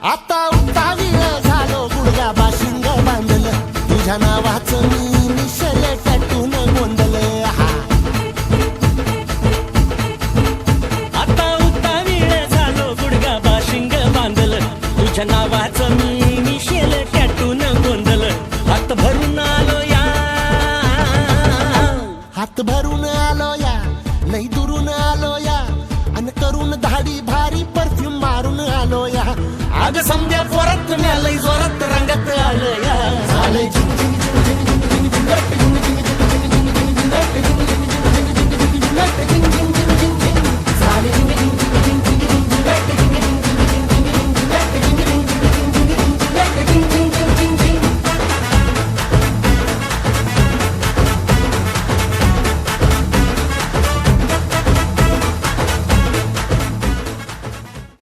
आता उत्तावीळ झालो गुडघा बाशिंग बांधलं तुझ्या नावाचं मी निशल टॅटून गोंधलं आता उत्तावीळ झालो गुडगा बाशिंग बांधलं तुझ्या नावाचं मी मिशेल टॅटून गोंधलं हात भरून आलो या हात भरून आलो या लई दुरून आलो या अन करून धाडी भारी परफ्यूम मारून आलो या अग समद्या पोरात लय जोरात रंगात आलं या झालं झिंग झिंग